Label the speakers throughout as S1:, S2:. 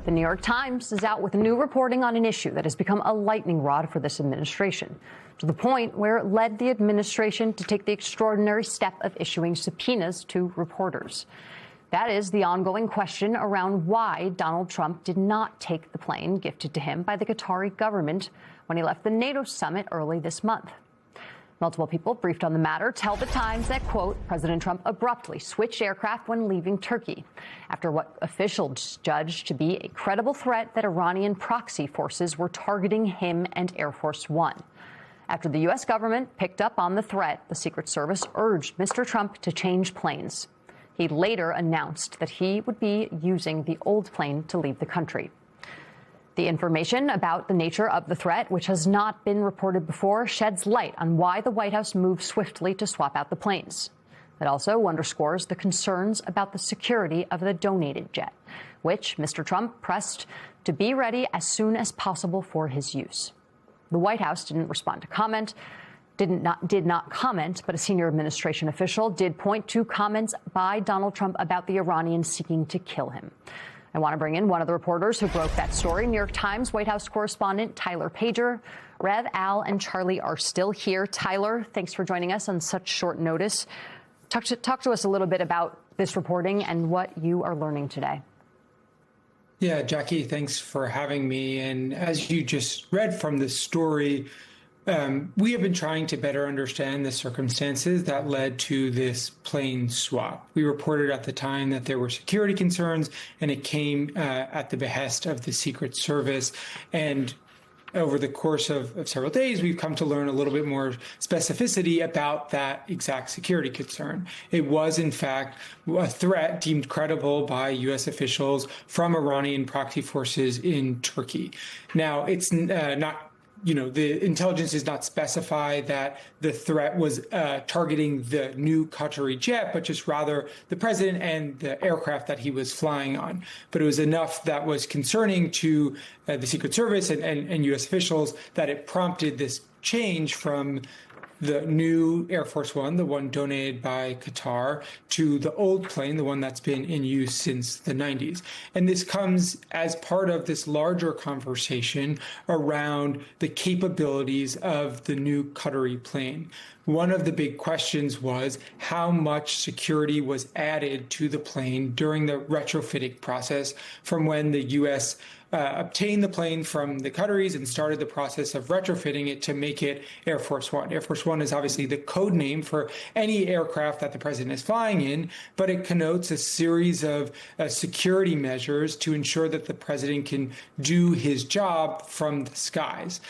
S1: The New York Times is out with new reporting on an issue that has become a lightning rod for this administration, to the point where it led the administration to take the extraordinary step of issuing subpoenas to reporters. That is the ongoing question around why Donald Trump did not take the plane gifted to him by the Qatari government when he left the NATO summit early this month. Multiple people briefed on the matter tell the Times that, quote, President Trump abruptly switched aircraft when leaving Turkey after what officials judged to be a credible threat that Iranian proxy forces were targeting him and Air Force One. After the U.S. government picked up on the threat, the Secret Service urged Mr. Trump to change planes. He later announced that he would be using the old plane to leave the country. The information about the nature of the threat, which has not been reported before, sheds light on why the White House moved swiftly to swap out the planes. It also underscores the concerns about the security of the donated jet, which Mr. Trump pressed to be ready as soon as possible for his use. The White House didn't respond to comment, did not comment, but a senior administration official did point to comments by Donald Trump about the Iranians seeking to kill him. I want to bring in one of the reporters who broke that story. New York Times White House correspondent Tyler Pager. Rev, Al, and Charlie are still here. Tyler, thanks for joining us on such short notice. Talk to us a little bit about this reporting and what you are learning today.
S2: Yeah, Jackie, thanks for having me. And as you just read from the story, we have been trying to better understand the circumstances that led to this plane swap. We reported at the time that there were security concerns, and it came at the behest of the Secret Service. And over the course of several days, we've come to learn a little bit more specificity about that exact security concern. It was, in fact, a threat deemed credible by U.S. officials from Iranian proxy forces in Turkey. Now, it's not the intelligence does not specify that the threat was targeting the new Qatari jet, but just rather the president and the aircraft that he was flying on. But it was enough that was concerning to the Secret Service and U.S. officials that it prompted this change from the new Air Force One, the one donated by Qatar, to the old plane, the one that's been in use since the 90s. And this comes as part of this larger conversation around the capabilities of the new Qatari plane. One of the big questions was how much security was added to the plane during the retrofitting process from when the U.S. Obtained the plane from the Qataris and started the process of retrofitting it to make it Air Force One. Air Force One is obviously the code name for any aircraft that the president is flying in, but it connotes a series of security measures to ensure that the president can do his job from the skies.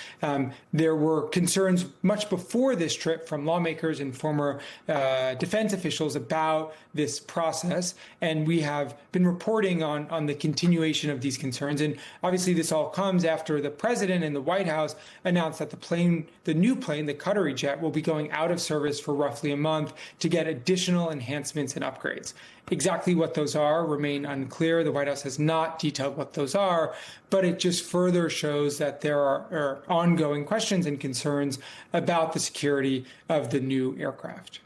S2: There were concerns much before this trip from lawmakers and former defense officials about this process, and we have been reporting on the continuation of these concerns. And obviously, this all comes after the president and the White House announced that the new plane, the Qatari jet, will be going out of service for roughly a month to get additional enhancements and upgrades. Exactly what those are remain unclear. The White House has not detailed what those are, but it just further shows that there are ongoing questions and concerns about the security of the new aircraft.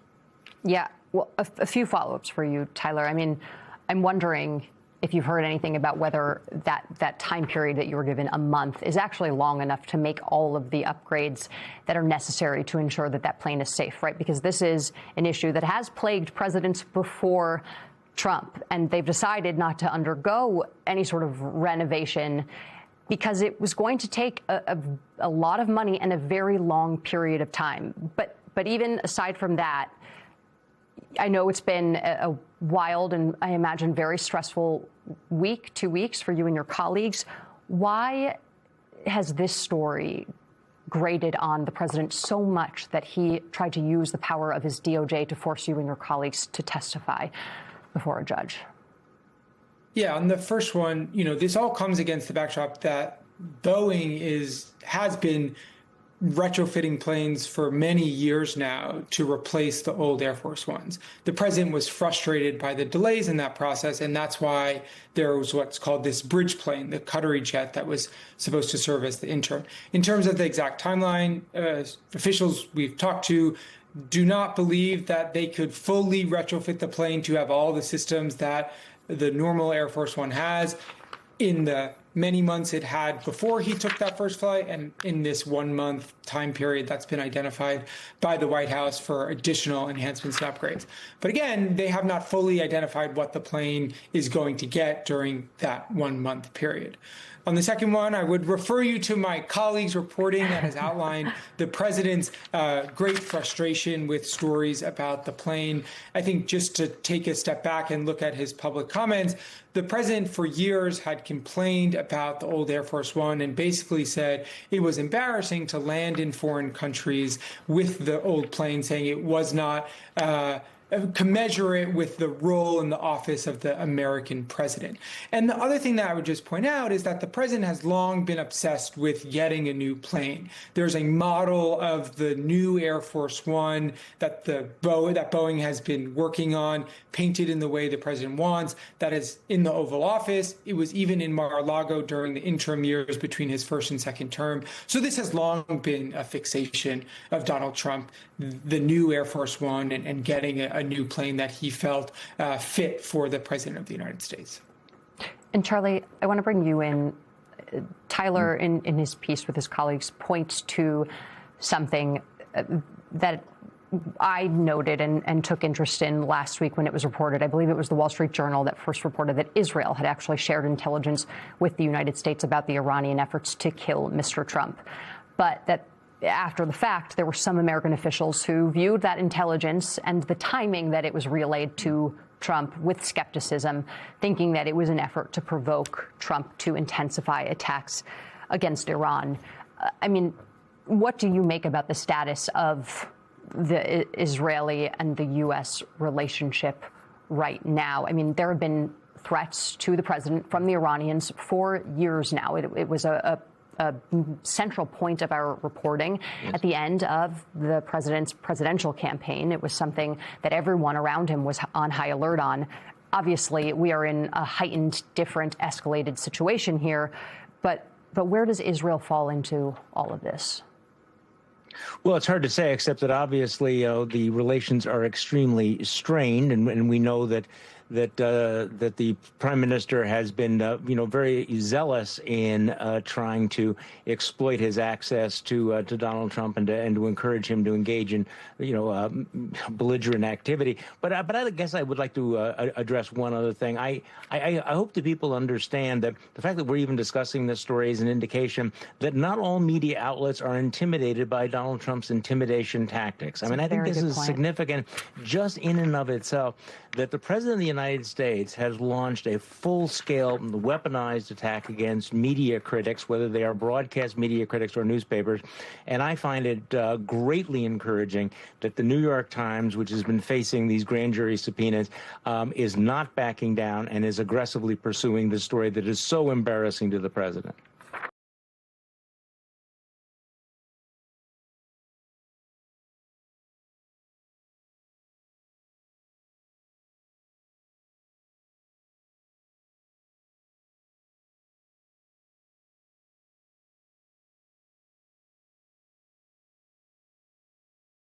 S1: Yeah, well, a few follow-ups for you, Tyler. I mean, I'm wondering if you've heard anything about whether that time period that you were given, a month, is actually long enough to make all of the upgrades that are necessary to ensure that that plane is safe, right? Because this is an issue that has plagued presidents before Trump, and they've decided not to undergo any sort of renovation because it was going to take a lot of money and a very long period of time. But even aside from that, I know it's been a wild and I imagine very stressful week, 2 weeks for you and your colleagues. Why has this story grated on the president so much that he tried to use the power of his DOJ to force you and your colleagues to testify before a judge?
S2: Yeah, on the first one, this all comes against the backdrop that Boeing has been retrofitting planes for many years now to replace the old Air Force Ones. The president was frustrated by the delays in that process, and that's why there was what's called this bridge plane, the Qatari jet that was supposed to serve as the interim. In terms of the exact timeline, officials we've talked to do not believe that they could fully retrofit the plane to have all the systems that the normal Air Force One has. in the many months it had before he took that first flight, and in this 1 month time period that's been identified by the White House for additional enhancements and upgrades. But again, they have not fully identified what the plane is going to get during that 1 month period. On the second one, I would refer you to my colleague's reporting that has outlined the president's great frustration with stories about the plane. I think just to take a step back and look at his public comments, the president for years had complained about the old Air Force One and basically said it was embarrassing to land in foreign countries with the old plane, saying it was not commensurate with the role in the office of the American president. And the other thing that I would just point out is that the president has long been obsessed with getting a new plane. There's a model of the new Air Force One that Boeing has been working on, painted in the way the president wants, that is in the Oval Office. It was even in Mar-a-Lago during the interim years between his first and second term. So this has long been a fixation of Donald Trump, the new Air Force One, and getting a new plane that he felt fit for the president of the United States.
S1: And Charlie, I want to bring you in. Tyler, in his piece with his colleagues, points to something that I noted and took interest in last week when it was reported. I believe it was the Wall Street Journal that first reported that Israel had actually shared intelligence with the United States about the Iranian efforts to kill Mr. Trump. But that after the fact, there were some American officials who viewed that intelligence and the timing that it was relayed to Trump with skepticism, thinking that it was an effort to provoke Trump to intensify attacks against Iran. I mean, what do you make about the status of the Israeli and the U.S. relationship right now? I mean, there have been threats to the president from the Iranians for years now. It was a central point of our reporting at the end of the president's presidential campaign. It was something that everyone around him was on high alert on. Obviously, we are in a heightened, different, escalated situation here. But where does Israel fall into all of this?
S3: Well, it's hard to say, except that obviously the relations are extremely strained, and we know that the prime minister has been, very zealous in trying to exploit his access to Donald Trump and to encourage him to engage in, belligerent activity. But I guess I would like to address one other thing. I hope that people understand that the fact that we're even discussing this story is an indication that not all media outlets are intimidated by Donald Trump's intimidation tactics. I mean, I think this is significant just in and of itself, that the president of the United States has launched a full-scale weaponized attack against media critics, whether they are broadcast media critics or newspapers. And I find it greatly encouraging that the New York Times, which has been facing these grand jury subpoenas, is not backing down and is aggressively pursuing the story that is so embarrassing to the president.